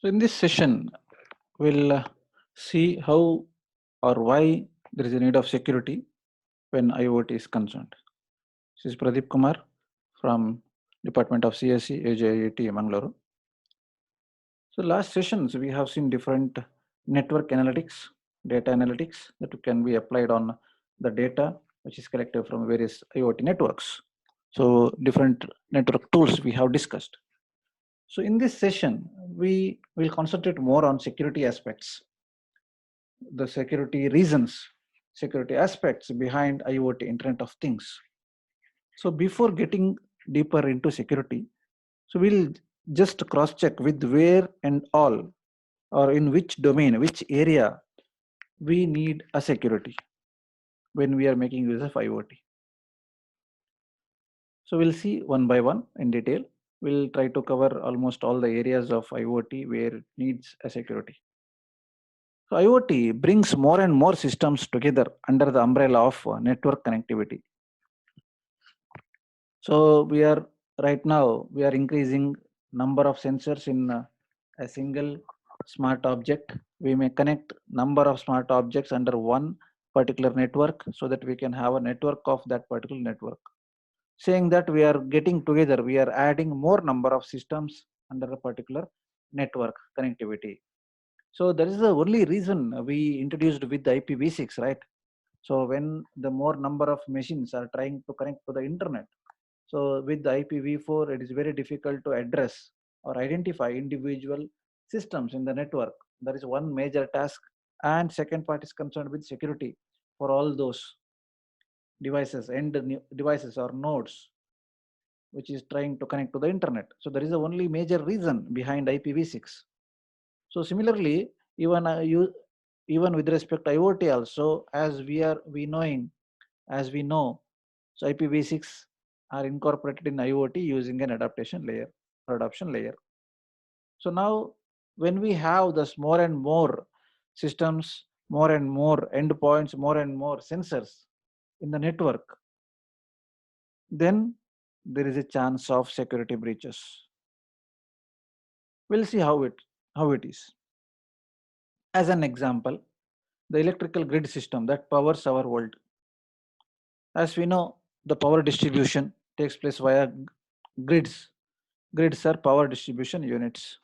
So in this session, we'll see how or why there is a need of security when IoT is concerned. This is Pradeep Kumar from Department of CSE, AJIT, Mangalore. So last sessions, we have seen different network analytics, data analytics that can be applied on the data which is collected from various IoT networks. So different network tools we have discussed. So in this session, we will concentrate more on security aspects, the security reasons, security aspects behind IoT, Internet of Things. So before getting deeper into security, so we'll just cross check with where and all, or in which domain, which area we need a security when we are making use of IoT. So we'll see one by one in detail. We'll try to cover almost all the areas of IoT where it needs a security. So IoT brings more and more systems together under the umbrella of network connectivity. So we are right now we are increasing number of sensors in a single smart object. We may connect number of smart objects under one particular network so that we can have a network of that particular network. Saying that we are getting together, we are adding more number of systems under a particular network connectivity. So that is the only reason we introduced with the IPv6, right? So when the more number of machines are trying to connect to the internet, so with the IPv4, it is very difficult to address or identify individual systems in the network. That is one major task. And second part is concerned with security for all those devices and devices or nodes which is trying to connect to the internet. So there is the only major reason behind IPv6. So similarly, even even with respect to IoT also, as we know, so IPv6 are incorporated in IoT using an adaptation layer or adoption layer. So now when we have this more and more systems, more and more endpoints, more and more sensors in the network, then there is a chance of security breaches. We'll see how it is. As an example, the electrical grid system that powers our world. As we know, the power distribution takes place via grids. Grids are power distribution units.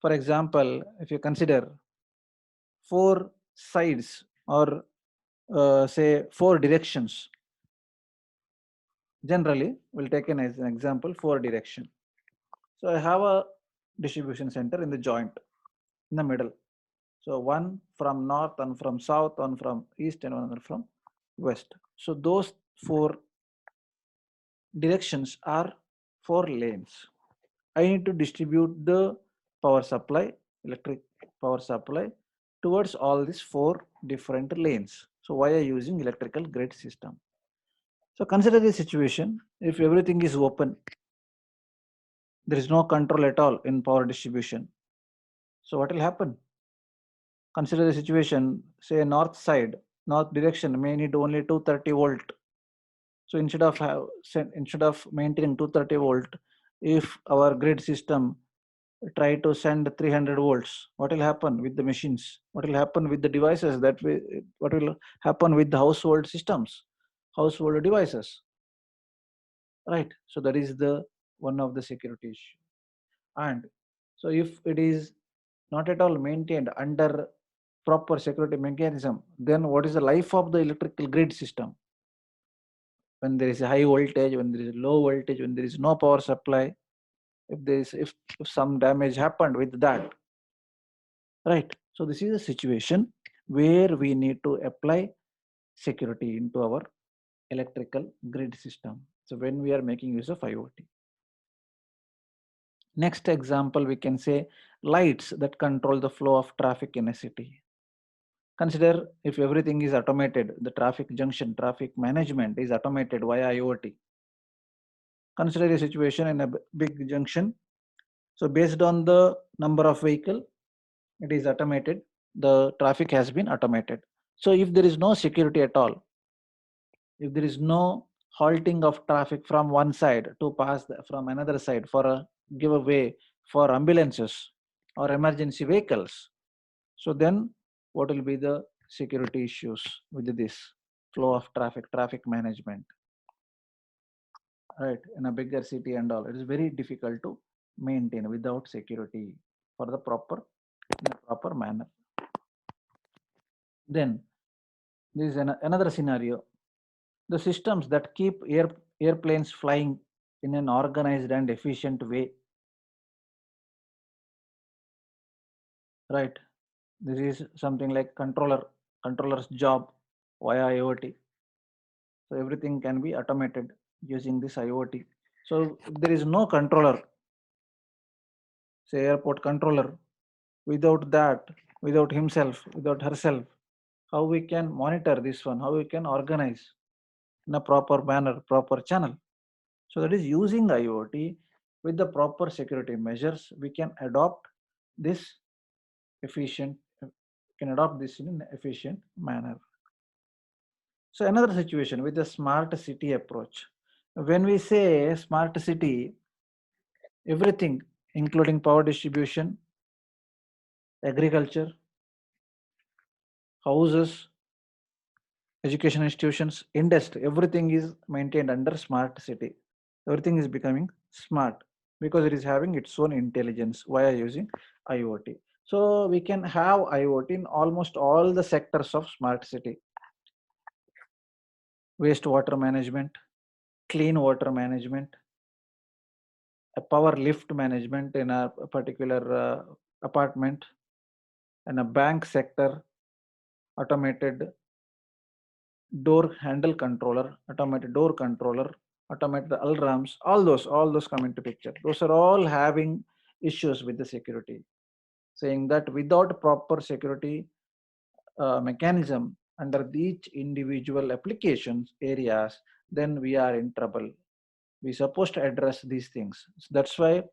For example, if you consider four sides or say four directions, generally we'll take as an example four direction. So I have a distribution center in the joint in the middle. So one from north, and from south, one from east, and one from west. So those four directions are four lanes. I need to distribute the power supply, electric power supply towards all these four different lanes. So why are using electrical grid system? So consider the situation, if everything is open, there is no control at all in power distribution. So what will happen? Consider the situation, say north side, north direction may need only 230 volt. So instead of maintaining 230 volt, if our grid system try to send 300 volts, what will happen with the machines? What will happen with the devices what will happen with the household systems, household devices, right? So that is the one of the security issue. And so if it is not at all maintained under proper security mechanism, then what is the life of the electrical grid system? When there is a high voltage, when there is low voltage, when there is no power supply, if some damage happened with that, right? So this is a situation where we need to apply security into our electrical grid system. So when we are making use of IoT. Next example, we can say lights that control the flow of traffic in a city. Consider if everything is automated, the traffic junction, traffic management is automated via IoT. Consider a situation in a big junction. So based on the number of vehicle, it is automated. The traffic has been automated. So if there is no security at all, if there is no halting of traffic from one side to pass from another side for a give a way for ambulances, or emergency vehicles. So then what will be the security issues with this flow of traffic management, right? In a bigger city and all, it is very difficult to maintain without security for the in a proper manner. Then this is another scenario. The systems that keep airplanes flying in an organized and efficient way, right? This is something like controller's job via IoT. So everything can be automated using this IoT. So if there is no controller, say airport controller, without that, without himself, without herself, how we can monitor this one, how we can organize in a proper manner, proper channel. So that is using IoT with the proper security measures, we can adopt this efficient, can adopt this in an efficient manner. So another situation with the smart city approach. When we say smart city, everything, including power distribution, agriculture, houses, education institutions, industry, everything is maintained under smart city. Everything is becoming smart because it is having its own intelligence via using IoT. So we can have IoT in almost all the sectors of smart city. Wastewater management, clean water management, a power lift management in a particular apartment, and a bank sector, automated door handle controller, automated door controller, automated alarms, all those come into picture. Those are all having issues with the security, saying that without proper security mechanism under each individual applications areas, then we are in trouble. We supposed to address these things. So that's why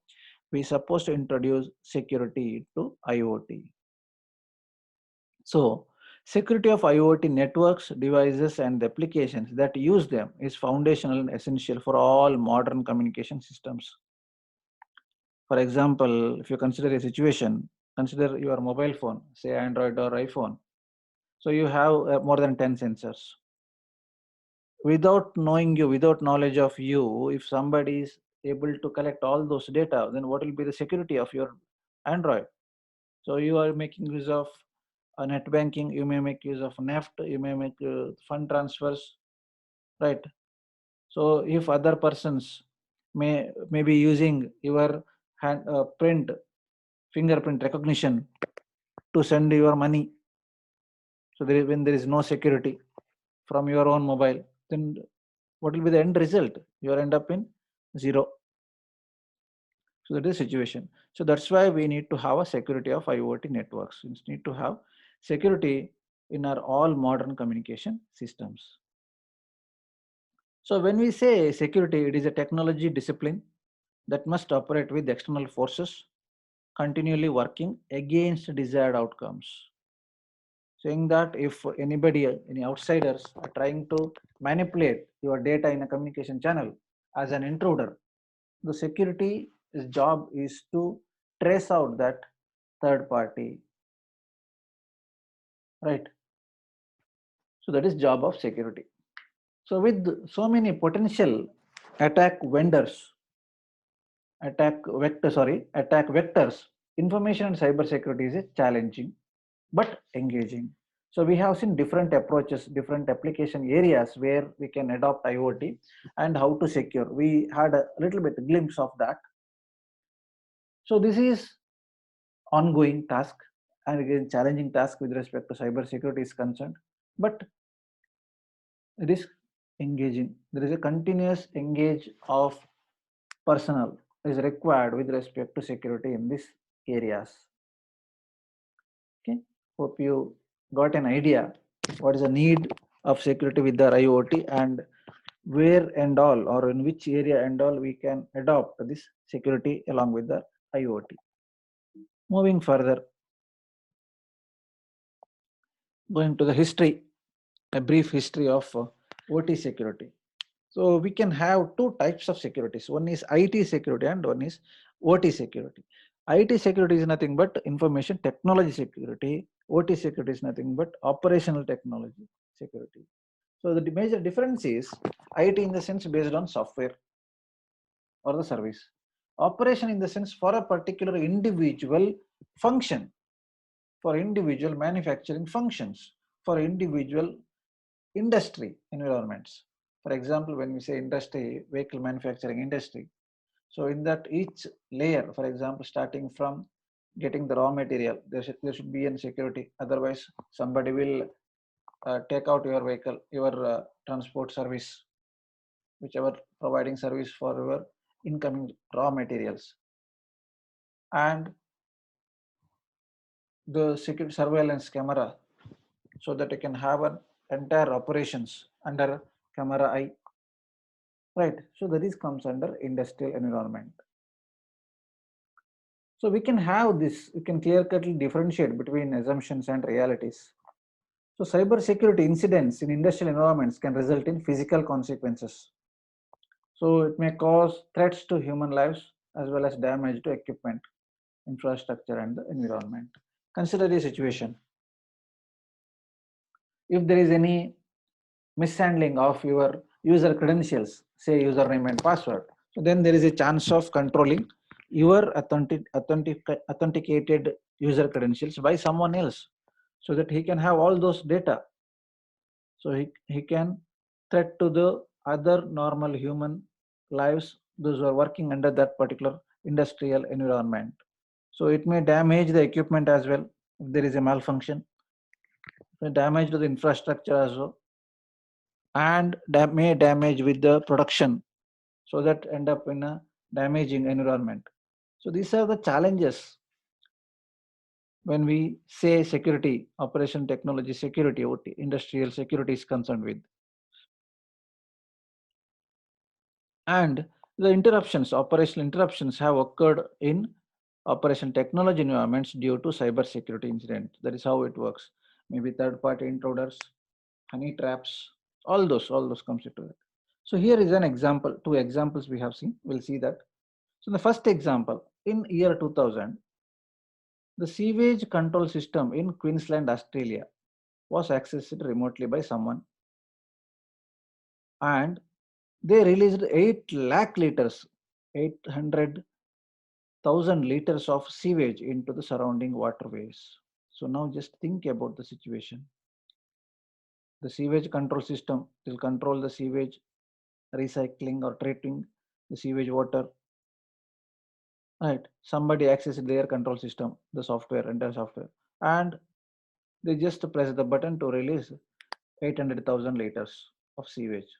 we supposed to introduce security to IoT. So security of IoT networks, devices, and the applications that use them is foundational and essential for all modern communication systems. For example, if you consider a situation, consider your mobile phone, say Android or iPhone. So you have more than 10 sensors. Without knowing you, without knowledge of you, if somebody is able to collect all those data, then what will be the security of your Android? So you are making use of net banking, you may make use of NEFT, you may make fund transfers, right? So if other persons may be using your print fingerprint recognition to send your money, so when there is no security from your own mobile, then what will be the end result? You will end up in zero. So that is the situation. So that's why we need to have a security of IoT networks. We need to have security in our all modern communication systems. So when we say security, it is a technology discipline that must operate with external forces, continually working against desired outcomes. Saying that if anybody, any outsiders are trying to manipulate your data in a communication channel as an intruder, the security job is to trace out that third party, right? So that is job of security. So with so many potential attack vendors, attack vectors, information and cyber security is challenging but engaging. So we have seen different approaches, different application areas where we can adopt IoT and how to secure. We had a little bit glimpse of that. So this is ongoing task and again challenging task with respect to cyber security is concerned, but it is engaging. There is a continuous engage of personnel is required with respect to security in these areas. Okay, hope you got an idea what is the need of security with the IoT and where and all or in which area and all we can adopt this security along with the IoT. Moving further, going to the history, a brief history of OT security. So we can have two types of securities. One is IT security and one is OT security. IT security is nothing but information technology security. OT security is nothing but operational technology security. So the major difference is IT in the sense based on software or the service. Operation in the sense for a particular individual function, for individual manufacturing functions, for individual industry environments. For example, when we say industry, vehicle manufacturing industry, so in that each layer, for example, starting from getting the raw material, there should be a security. Otherwise, somebody will take out your vehicle, your transport service, whichever providing service for your incoming raw materials. And the security surveillance camera, so that you can have an entire operations under camera eye. Right. So that is comes under industrial environment. So we can have this, we can clear cutly differentiate between assumptions and realities. So cyber security incidents in industrial environments can result in physical consequences. So it may cause threats to human lives as well as damage to equipment, infrastructure and the environment. Consider the situation. If there is any mishandling of your user credentials, say username and password, so then there is a chance of controlling your authenticated user credentials by someone else, so that he can have all those data. So he can threat to the other normal human lives, those who are working under that particular industrial environment. So it may damage the equipment as well if there is a malfunction, damage to the infrastructure as well, and may damage with the production, so that end up in a damaging environment. So these are the challenges when we say security, operation technology security, OT, industrial security is concerned with. And the interruptions, operational interruptions have occurred in operation technology environments due to cyber security incident. That is how it works. Maybe third party intruders, honey traps, all those comes into it. So here is an example, two examples we have seen. We'll see that. So the first example, in year 2000, the sewage control system in Queensland, Australia was accessed remotely by someone, and they released 8 lakh liters, 800,000 liters of sewage into the surrounding waterways. So now just think about the situation. The sewage control system will control the sewage recycling or treating the sewage water. Right. Somebody accessed their control system, the software, entire software, and they just press the button to release 800,000 liters of sewage.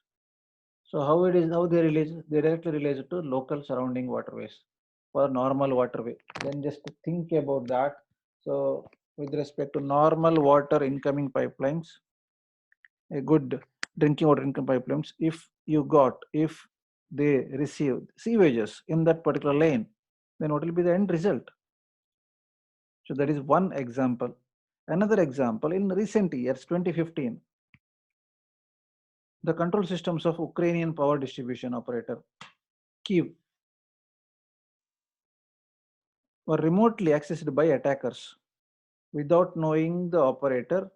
So how it is, how they release? They directly release it to local surrounding waterways for normal waterway. Then just think about that. So with respect to normal water incoming pipelines, a good drinking water incoming pipelines, if they receive sewages in that particular lane, then what will be the end result? So that is one example. Another example, in recent years, 2015, the control systems of Ukrainian power distribution operator Kiev were remotely accessed by attackers. Without knowing the operator,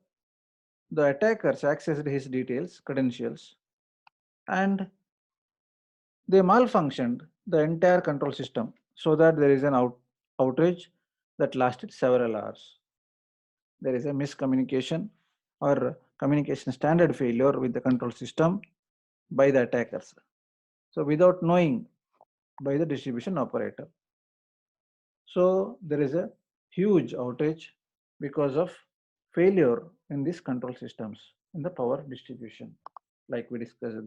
the attackers accessed his details, credentials, and they malfunctioned the entire control system, so that there is an outage that lasted several hours. There is a miscommunication or communication standard failure with the control system by the attackers. So without knowing by the distribution operator. So there is a huge outage because of failure in these control systems in the power distribution, like we discussed,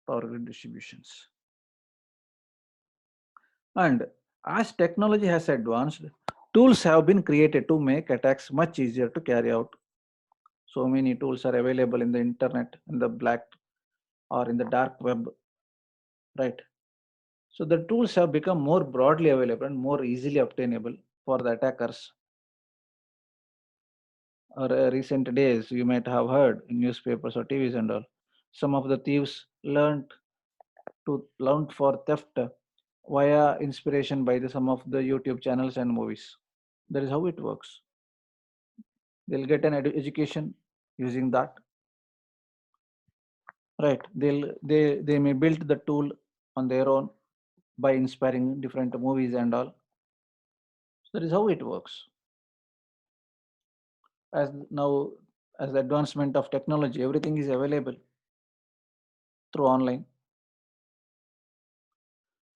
power grid distributions. And as technology has advanced, tools have been created to make attacks much easier to carry out. So many tools are available in the internet, in the black or in the dark web, right? So the tools have become more broadly available and more easily obtainable for the attackers. Or recent days, you might have heard in newspapers or TVs and all, some of the thieves learned for theft via inspiration by some of the YouTube channels and movies. That is how it works. They'll get an education using that, right? They may build the tool on their own by inspiring different movies and all. So that is how it works. As now, as the advancement of technology, everything is available through online.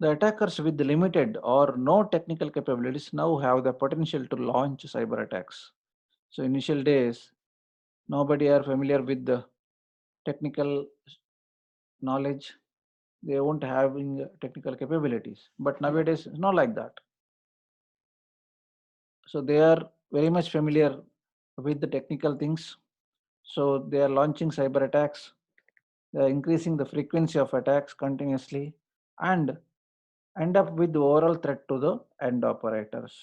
The attackers with limited or no technical capabilities now have the potential to launch cyber attacks. So initial days, nobody are familiar with the technical knowledge. They won't having technical capabilities. But nowadays, it's not like that. So they are very much familiar with the technical things. So they are launching cyber attacks. They are increasing the frequency of attacks continuously and end up with the overall threat to the end operators.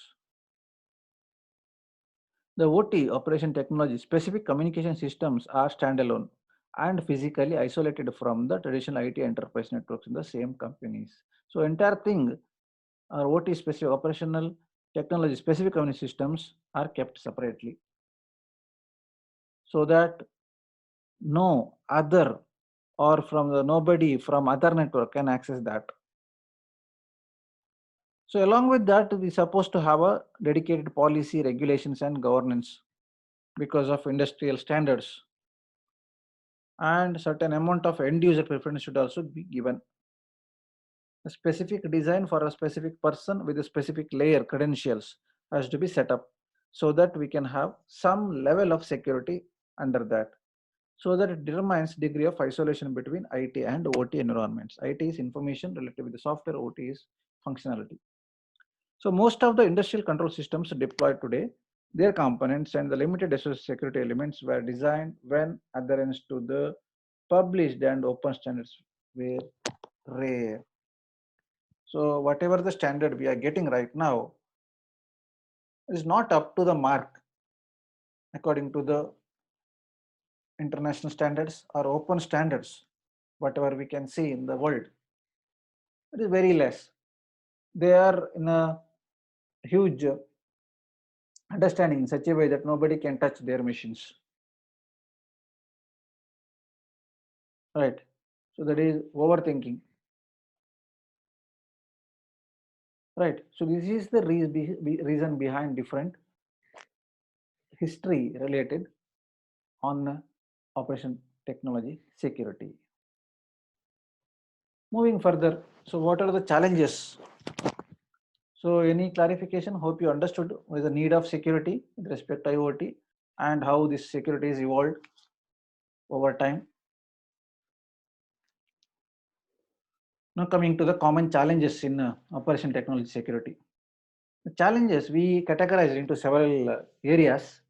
The OT operation technology specific communication systems are standalone and physically isolated from the traditional IT enterprise networks in the same companies. So entire thing or OT specific operational technology specific communication systems are kept separately so that no other or from the nobody from other network can access that. So along with that, we supposed to have a dedicated policy, regulations, and governance because of industrial standards, and certain amount of end user preference should also be given. A specific design for a specific person with a specific layer credentials has to be set up so that we can have some level of security under that. So that it determines degree of isolation between IT and OT environments. IT is information related with the software, OT is functionality. So most of the industrial control systems deployed today, their components and the limited associated security elements were designed when adherence to the published and open standards were rare. So whatever the standard we are getting right now is not up to the mark according to the international standards or open standards, whatever we can see in the world. It is very less. They are in a huge understanding in such a way that nobody can touch their machines. Right. So that is overthinking. Right. So this is the reason behind different history related on operation technology security. Moving further, so what are the challenges? So any clarification? Hope you understood what is the need of security with respect to IoT and how this security is evolved over time. Now coming to the common challenges in operation technology security. The challenges we categorize into several areas.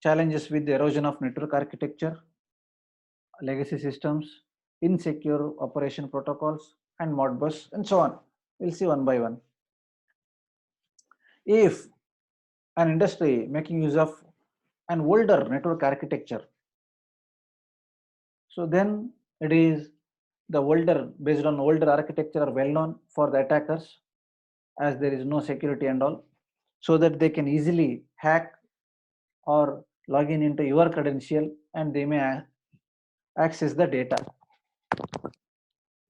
Challenges with the erosion of network architecture, legacy systems, insecure operation protocols, and Modbus, and so on. We'll see one by one. If an industry making use of an older network architecture, so then it is the older, based on older architecture are well known for the attackers as there is no security and all, so that they can easily hack or log in into your credential and they may access the data.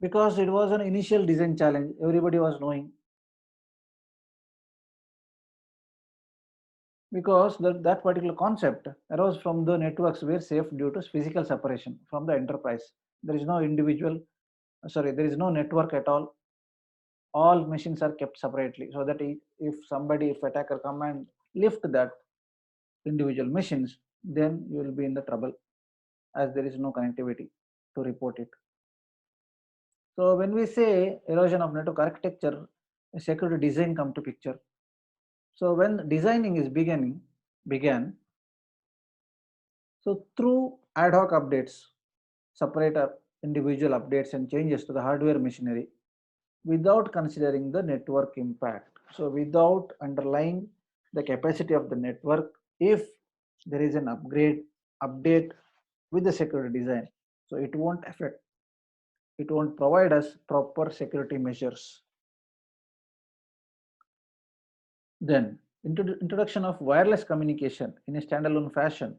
Because it was an initial design challenge, everybody was knowing. Because that particular concept arose from the networks were safe due to physical separation from the enterprise. There is no individual, sorry, there is no network at all. All machines are kept separately so that if somebody, if attacker come and lift that individual machines, then you will be in the trouble as there is no connectivity to report it. So when we say erosion of network architecture, security design come to picture. So when designing is began, so through ad hoc updates, separate individual updates and changes to the hardware machinery without considering the network impact. So without underlying the capacity of the network, if there is an update with the security design, so it won't affect. it won't provide us proper security measures. Then introduction of wireless communication in a standalone fashion.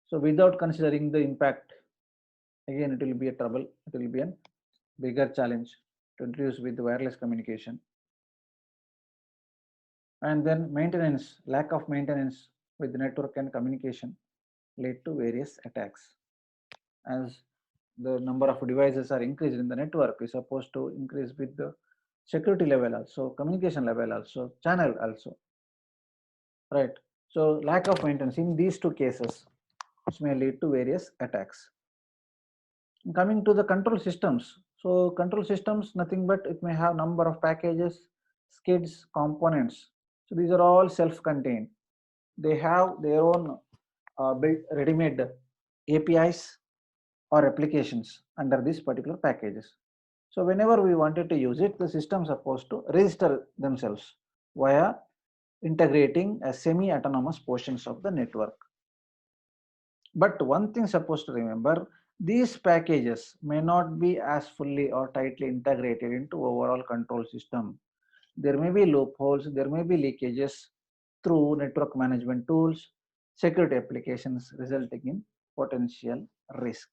So without considering the impact, again it will be a trouble, it will be a bigger challenge to introduce with the wireless communication. And then maintenance, lack of maintenance with the network and communication lead to various attacks. As the number of devices are increased in the network, is supposed to increase with the security level also, communication level also, channel also, right? So lack of maintenance in these two cases, which may lead to various attacks. Coming to the control systems, so control systems, nothing but it may have number of packages, skids, components. So these are all self-contained. They have their own built ready-made APIs or applications under these particular packages. So whenever we wanted to use it, the system is supposed to register themselves via integrating a semi-autonomous portions of the network. But one thing supposed to remember, these packages may not be as fully or tightly integrated into overall control system. There may be loopholes, there may be leakages through network management tools, security applications, resulting in potential risk.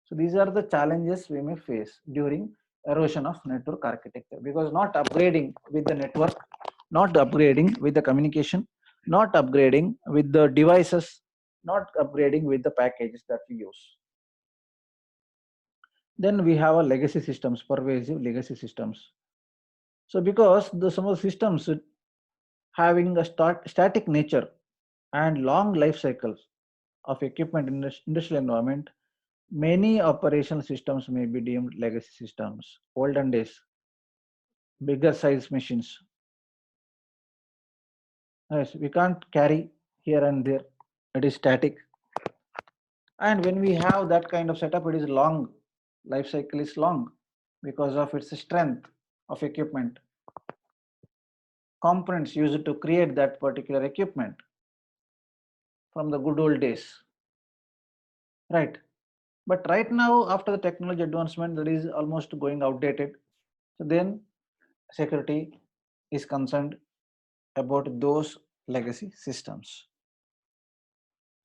So these are the challenges we may face during erosion of network architecture, because not upgrading with the network, not upgrading with the communication, not upgrading with the devices, not upgrading with the packages that we use. Then we have a legacy systems, pervasive legacy systems. So because some of the systems having a static nature and long life cycles of equipment in the industrial environment, many operational systems may be deemed legacy systems. Olden days, bigger size machines. Yes, we can't carry here and there. It is static. And when we have that kind of setup, it is long. Life cycle is long because of its strength of equipment. Components used to create that particular equipment from the good old days. Right. But right now, after the technology advancement, that is almost going outdated. So then security is concerned about those legacy systems.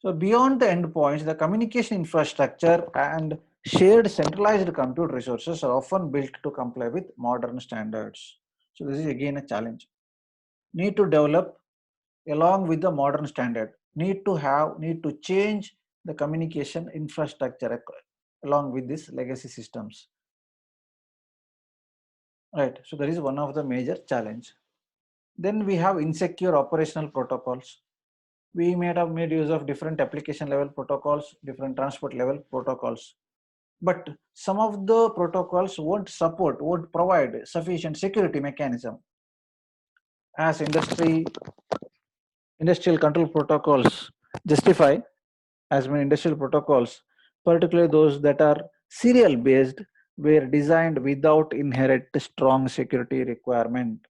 So beyond the endpoints, the communication infrastructure and shared centralized compute resources are often built to comply with modern standards. So this is again a challenge. Need to develop along with the modern standard. Need to change the communication infrastructure along with these legacy systems. Right. So that is one of the major challenge. Then we have insecure operational protocols. We may have made use of different application level protocols, different transport level protocols. But some of the protocols won't provide sufficient security mechanism. As industrial control protocols justify, as many industrial protocols, particularly those that are serial based, were designed without inherent strong security requirement.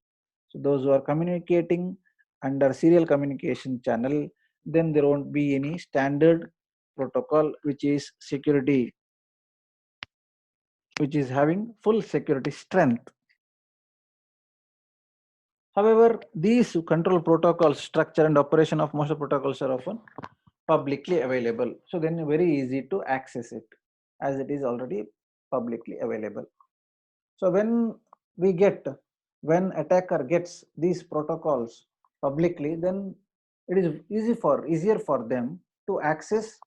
So those who are communicating under serial communication channel, then there won't be any standard protocol which is security, which is having full security strength. However, these control protocols, structure and operation of most protocols are often publicly available. So then very easy to access it as it is already publicly available. So when attacker gets these protocols publicly, then it is easier for them to access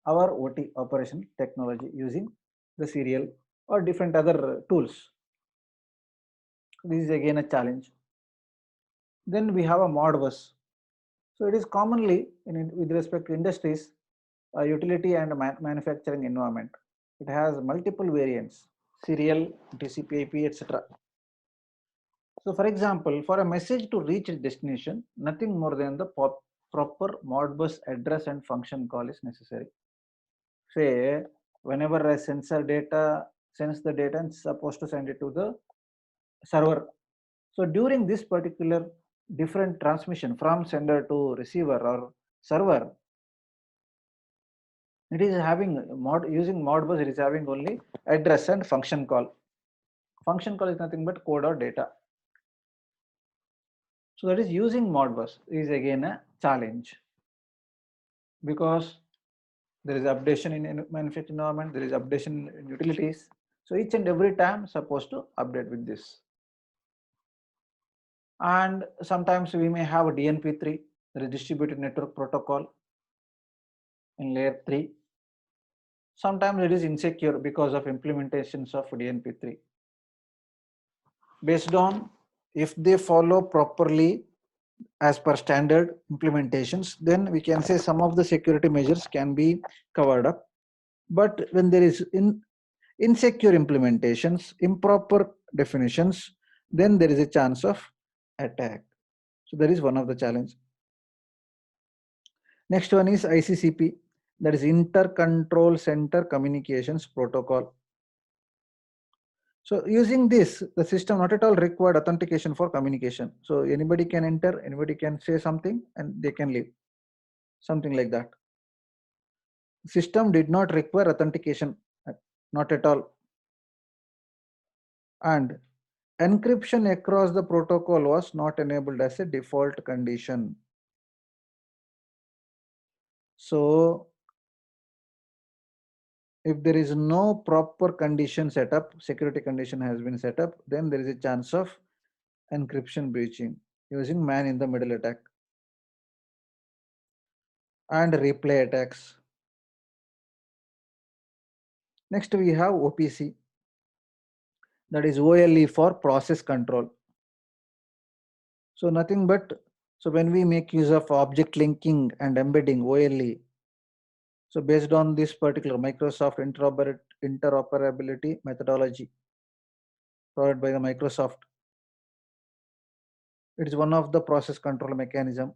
our OT operation technology using the serial or different other tools. This is again a challenge. Then we have a Modbus. So it is commonly with respect to industries, utility and manufacturing environment. It has multiple variants, serial, TCP/IP, etc. So for example, for a message to reach its destination, nothing more than the proper Modbus address and function call is necessary. Say, whenever a sensor data sends the data and is supposed to send it to the server. So during this particular different transmission from sender to receiver or server, It is having using Modbus, it is having only address and function call. Function call is nothing but code or data. So that is using Modbus is again a challenge, because there is updation in manufacturing environment, there is updation in utilities. So each and every time supposed to update with this. And sometimes we may have a DNP3, the distributed network protocol in layer 3. Sometimes it is insecure because of implementations of DNP3. Based on if they follow properly as per standard implementations, then we can say some of the security measures can be covered up. But when there is insecure implementations, improper definitions, then there is a chance of attack. So that is one of the challenge. Next one is ICCP, that is Inter Control Center Communications Protocol. So using this, the system not at all required authentication for communication. So anybody can enter, anybody can say something and they can leave. Something like that. System did not require authentication, not at all. And encryption across the protocol was not enabled as a default condition. So if there is no proper condition set up, security condition has been set up, then there is a chance of encryption breaching using man in the middle attack and replay attacks. Next we have OPC, that is OLE for process control. So nothing but, so when we make use of object linking and embedding OLE, so based on this particular Microsoft interoperability methodology provided by the Microsoft, it is one of the process control mechanism.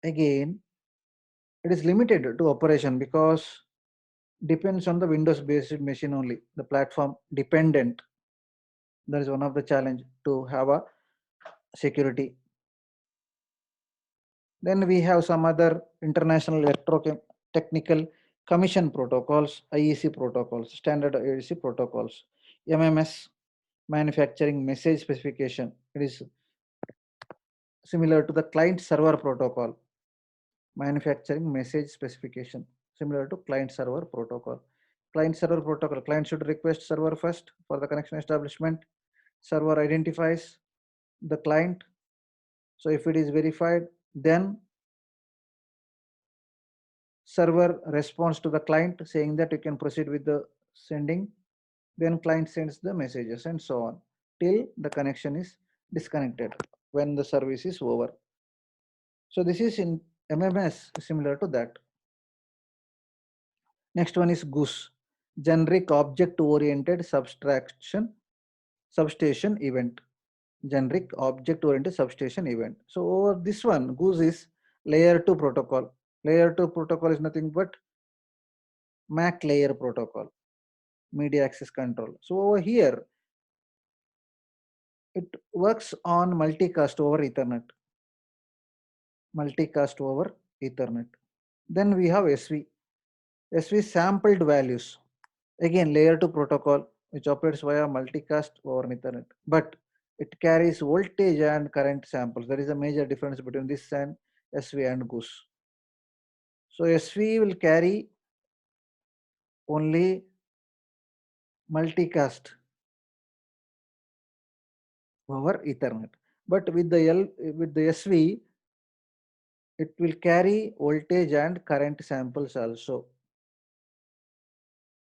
Again, it is limited to operation because depends on the Windows based machine only, the platform dependent. That is one of the challenge to have a security. Then we have some other international electrotechnical commission protocols, IEC protocols, standard IEC protocols, MMS, manufacturing message specification. It is similar to the client server protocol, manufacturing message specification, similar to client server protocol. Client server protocol, client should request server first for the connection establishment. Server identifies the client. So if it is verified, then server responds to the client saying that you can proceed with the sending. Then client sends the messages and so on till the connection is disconnected when the service is over. So this is in MMS similar to that. Next one is GOOS, generic object oriented substation event. Generic object oriented substation event. So over this one, GOOS is layer 2 protocol. Layer 2 protocol is nothing but MAC layer protocol, media access control. So over here, it works on multicast over Ethernet. Multicast over Ethernet. Then we have SV. SV sampled values. Again, layer 2 protocol, which operates via multicast over Ethernet. But it carries voltage and current samples. There is a major difference between this and SV and GOOS. So SV will carry only multicast over Ethernet. But with the SV, it will carry voltage and current samples also.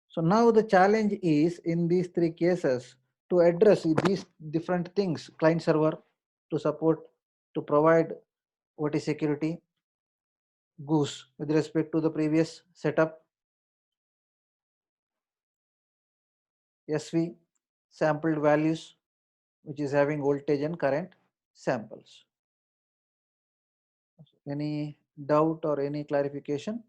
So now the challenge is in these three cases to address these different things, client server to support, to provide OT security, GOOS with respect to the previous setup, SV sampled values, which is having voltage and current samples. Any doubt or any clarification?